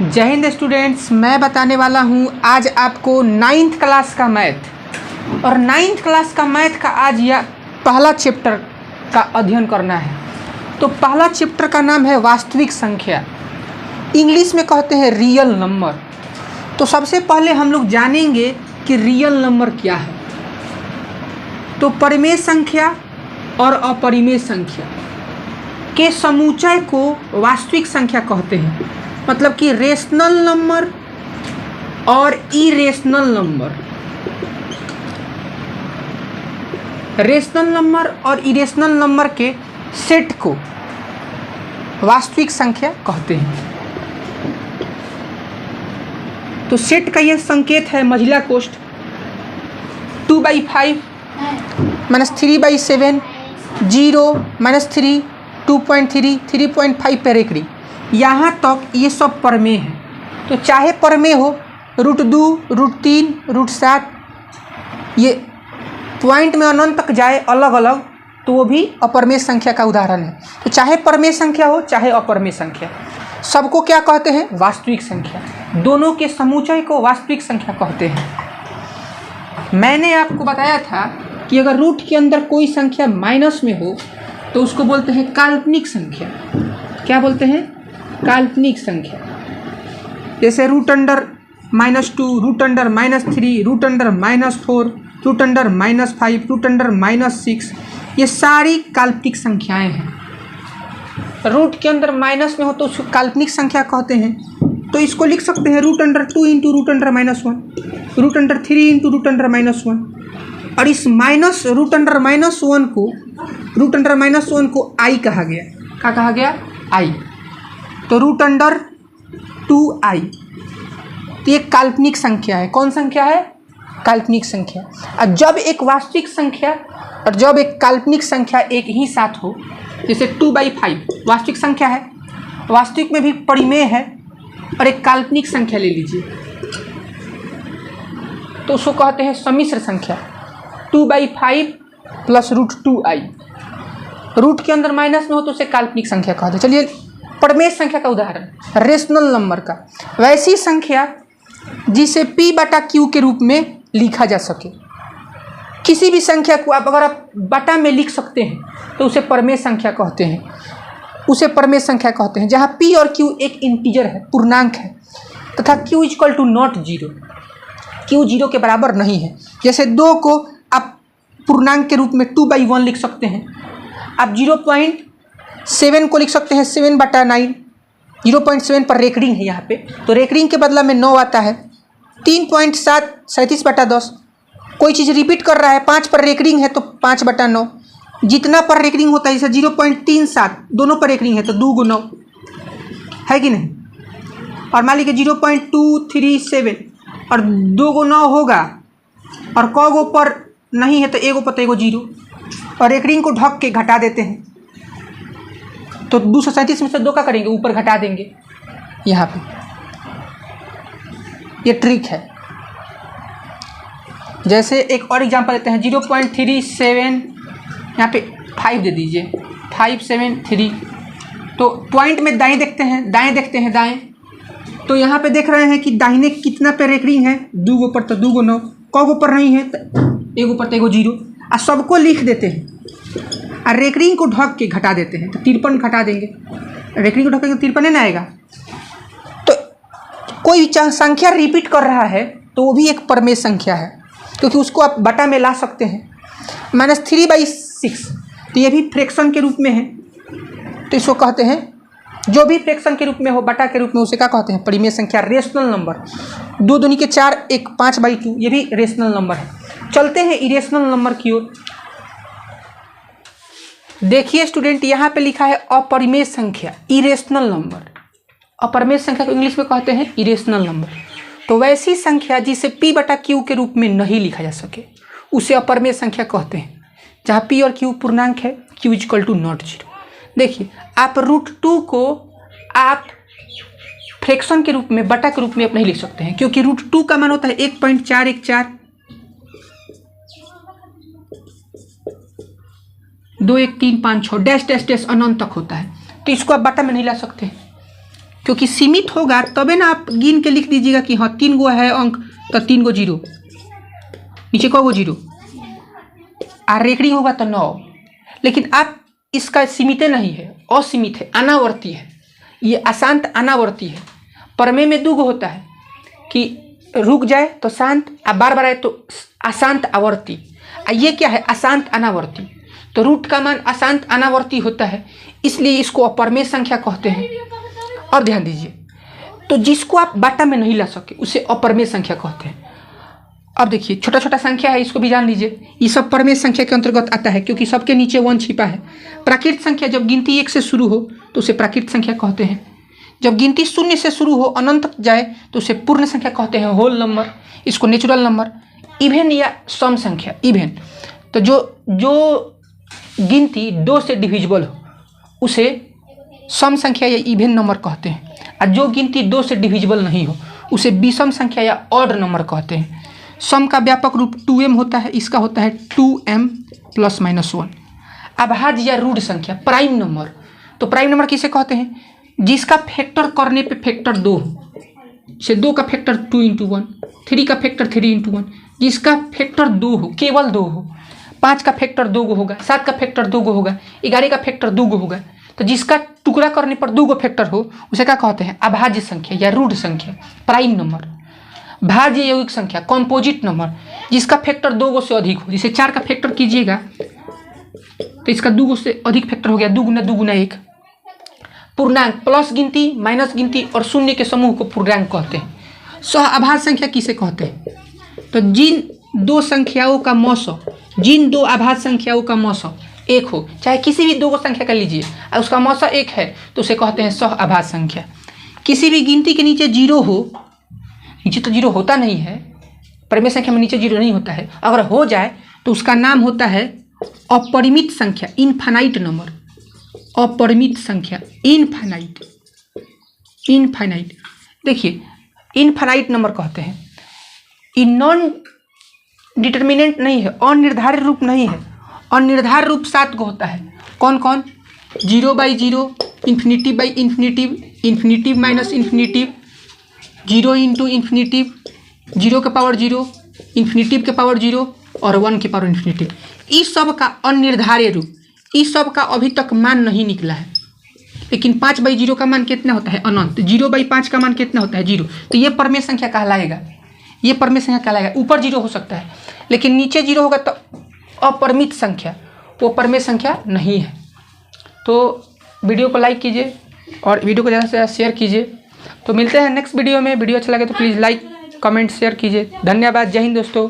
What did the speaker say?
जय हिंद स्टूडेंट्स, मैं बताने वाला हूँ आज आपको 9th क्लास का मैथ। और 9th क्लास का मैथ का आज यह पहला चैप्टर का अध्ययन करना है। तो पहला चैप्टर का नाम है वास्तविक संख्या, इंग्लिश में कहते हैं रियल नंबर। तो सबसे पहले हम लोग जानेंगे कि रियल नंबर क्या है। तो परिमेय संख्या और अपरिमेय संख्या के समुच्चय को वास्तविक संख्या कहते हैं, मतलब कि रेशनल नंबर और इरेशनल नंबर, रेशनल नंबर और इरेशनल नंबर के सेट को वास्तविक संख्या कहते हैं। तो सेट का यह संकेत है महिला कोष्ठ 2/5 -3/7 0 -3 2.3 3.5 पर एकड़ी, यहाँ तक ये सब परमेय है। तो चाहे परमेय हो √2 √3 √7, ये पॉइंट में अनंत तक जाए अलग अलग, तो वो भी अपरमेय संख्या का उदाहरण है। तो चाहे परमेय संख्या हो चाहे अपरमेय संख्या, सबको क्या कहते हैं? वास्तविक संख्या। दोनों के समुच्चय को वास्तविक संख्या कहते हैं। मैंने आपको बताया था कि अगर रूट के अंदर कोई संख्या माइनस में हो तो उसको बोलते हैं काल्पनिक संख्या। क्या बोलते हैं? काल्पनिक संख्या। जैसे √(-2), √(-3), √(-4), √(-5), √(-6), ये सारी काल्पनिक संख्याएं हैं। रूट के अंदर माइनस में हो तो उसको काल्पनिक संख्या कहते हैं। तो इसको लिख सकते हैं √2 × √(-1), √3 × √(-1), और इस √(-1) को आई कहा गया। क्या कहा गया? आई। तो √2i तो ये काल्पनिक संख्या है। कौन संख्या है? काल्पनिक संख्या। और जब एक वास्तविक संख्या और जब एक काल्पनिक संख्या एक ही साथ हो, जैसे 2/5 वास्तविक संख्या है, वास्तविक में भी परिमेय है, और एक काल्पनिक संख्या ले लीजिए तो उसको कहते हैं सम्मिश्र संख्या 2/5 + √2i। रूट के अंदर माइनस में हो तो उसे काल्पनिक संख्या कहते हैं। चलिए परमेय संख्या का उदाहरण, रेशनल नंबर का, वैसी संख्या जिसे p/q के रूप में लिखा जा सके। किसी भी संख्या को अगर आप बटा में लिख सकते हैं तो उसे परमेय संख्या कहते हैं, जहाँ p और q एक इंटीजर है, पूर्णांक है, तथा q = not 0, q 0 के बराबर नहीं है। जैसे 2 को आप पूर्णांक के रूप में 2/1 लिख सकते हैं, आप 0.7 को लिख सकते हैं 7/9। 0.7 पर रेकरिंग है यहाँ पे, तो रेकरिंग के बदला में 9 आता है। 3.7 37/10, कोई चीज़ रिपीट कर रहा है, 5 पर रेकरिंग है तो 5/9। जितना पर रेकरिंग होता है, जैसे 0.37 दोनों पर रेकरिंग है तो 2 × 9 है कि नहीं। और मान लीजिए 0.237 और 2 × 9 होगा, और क गो पर नहीं है तो एगो पर एगो 0, और रेकरिंग को ढक के घटा देते हैं तो 237 में से 2 का करेंगे, ऊपर घटा देंगे। यहाँ पे ये ट्रिक है। जैसे एक और एग्जांपल लेते हैं, 0.37, यहाँ पे 5 दे दीजिए, 573। तो पॉइंट में दाएं देखते हैं, दाएं। तो यहाँ पे देख रहे हैं कि दाहिने कितना पे रेकरिंग है? 2 गो पर तो 2 × 9, क गो पर नहीं है तो एगो पर तो एगो 0, और सबको लिख देते हैं और रेकरिंग को ढक के घटा देते हैं तो 53 घटा देंगे। रेकरिंग को ढकेंगे तो 53 ना आएगा। तो कोई संख्या रिपीट कर रहा है तो वो भी एक परमेय संख्या है, क्योंकि उसको आप बटा में ला सकते हैं। -3/6 तो ये भी फ्रैक्शन के रूप में है, तो इसको कहते हैं, जो भी फ्रैक्शन के रूप में हो, बटा के रूप में, उसे क्या कहते हैं? परिमेय संख्या, रेशनल नंबर। 2 दूनी के 4, 1 5/2, ये भी रेशनल नंबर है। चलते हैं इरेशनल नंबर की ओर। देखिए स्टूडेंट, यहाँ पे लिखा है अपरिमेय संख्या, इरेशनल नंबर। अपरिमेय संख्या को इंग्लिश में कहते हैं इरेशनल नंबर। तो वैसी संख्या जिसे p/q के रूप में नहीं लिखा जा सके उसे अपरिमेय संख्या कहते हैं, जहाँ p और q पूर्णांक है, q = not 0। देखिए, आप √2 को आप फ्रैक्शन के रूप में, बटा के रूप में आप नहीं लिख सकते हैं, क्योंकि √2 का मान होता है 1.414, 2 1 3 5 6 डैश डैश डैश अनंत तक होता है, तो इसको आप बटा में नहीं ला सकते। क्योंकि सीमित होगा तबे ना आप गिन के लिख दीजिएगा कि हाँ 3 गो है अंक तो 3 गो जीरो, नीचे कौ गो जीरो, और रेकड़ी होगा तो 9। लेकिन आप इसका सीमित नहीं है, असीमित है, अनावर्ती है, ये अशांत अनावर्ती है। प्रमेय में 2 गो होता है कि रुक जाए तो शांत, अब बार बार आए तो अशांत आवर्ती। ये क्या है? अशांत अनावर्ती। तो रूट का मान अशांत अनावर्ती होता है, इसलिए इसको अप्रमेय संख्या कहते हैं। अब ध्यान दीजिए, तो जिसको आप बाटा में नहीं ला सके उसे अप्रमेय संख्या कहते हैं। अब देखिए छोटा छोटा संख्या है, इसको भी जान लीजिए, ये सब प्रमेय संख्या के अंतर्गत आता है क्योंकि सबके नीचे 1 छिपा है। प्राकृत संख्या जब गिनती 1 से शुरू हो तो उसे प्राकृत संख्या कहते हैं। जब गिनती 0 से शुरू हो अनंत तक जाए तो उसे पूर्ण संख्या कहते हैं, होल नंबर, इसको नेचुरल नंबर। इवेन या सम संख्या, इवेन तो जो गिनती 2 से डिविजिबल हो उसे सम संख्या या इवेन नंबर कहते हैं, और जो गिनती 2 से डिविजिबल नहीं हो उसे विषम संख्या या ऑड नंबर कहते हैं। सम का व्यापक रूप 2m होता है, इसका होता है 2m + -1। अभाज्य या रूढ़ संख्या, प्राइम नंबर, तो प्राइम नंबर किसे कहते हैं? जिसका फैक्टर करने पे फैक्टर 2 हो, से 2 का फैक्टर 2 × 1, 3 का फैक्टर 3 × 1, जिसका फैक्टर 2 हो, केवल 2 हो। 5 का फैक्टर 2 गो होगा, 7 का फैक्टर 2 गो होगा, 11 का फैक्टर 2 गो होगा। तो जिसका टुकड़ा करने पर 2 गो फैक्टर हो उसे क्या कहते हैं? अभाज्य संख्या या रूढ़ संख्या, प्राइम नंबर। भाज्य यौगिक संख्या, कॉम्पोजिट नंबर, जिसका फैक्टर 2 गो से अधिक हो। जैसे 4 का फैक्टर कीजिएगा तो इसका 2 गो से अधिक फैक्टर हो गया, 2 × 2 = 1। पूर्णांक, प्लस गिनती, माइनस गिनती और शून्य के समूह को पूर्णांक कहते हैं। सह अभाज्य संख्या किसे कहते हैं? तो जिन 2 संख्याओं का मौसम, जिन 2 अभाज्य संख्याओं का मौसम 1 हो, चाहे किसी भी 2 को संख्या का लीजिए और उसका मौसम 1 है तो उसे कहते हैं सह अभाज्य संख्या। किसी भी गिनती के नीचे 0 हो, नीचे तो 0 होता नहीं है, प्रमेय संख्या में नीचे 0 नहीं होता है, अगर हो जाए तो उसका नाम होता है अपरिमित संख्या, इनफाइनाइट नंबर। अपरिमित संख्या, इनफाइनाइट। देखिए इनफाइनाइट नंबर कहते हैं। ये नॉन डिटर्मिनेंट नहीं है, अनिर्धारित रूप नहीं है। अनिर्धारित रूप 7 को होता है। कौन कौन? 0/0, infinitive, infinitive minus infinitive, 0 × infinitive, 0 के पावर 0, इन्फिनिटिव के पावर 0 और 1 के पावर इन्फिनिटिव। इस सब का अनिर्धारित रूप, इस सब का अभी तक मान नहीं निकला है। लेकिन 5/0 का मान कितना होता है? अनंत। 0/5 का मान कितना होता है? 0। तो ये प्रमेय संख्या कहलाएगा, ये प्रमेय संख्या कहलाएगा। ऊपर 0 हो सकता है लेकिन नीचे 0 होगा तो अपरिमित संख्या, वो प्रमेय संख्या नहीं है। तो वीडियो को लाइक कीजिए और वीडियो को ज़्यादा से ज़्यादा शेयर कीजिए। तो मिलते हैं नेक्स्ट वीडियो में। वीडियो अच्छा लगे तो प्लीज़ लाइक, कमेंट, शेयर कीजिए। धन्यवाद। जय हिंद दोस्तों।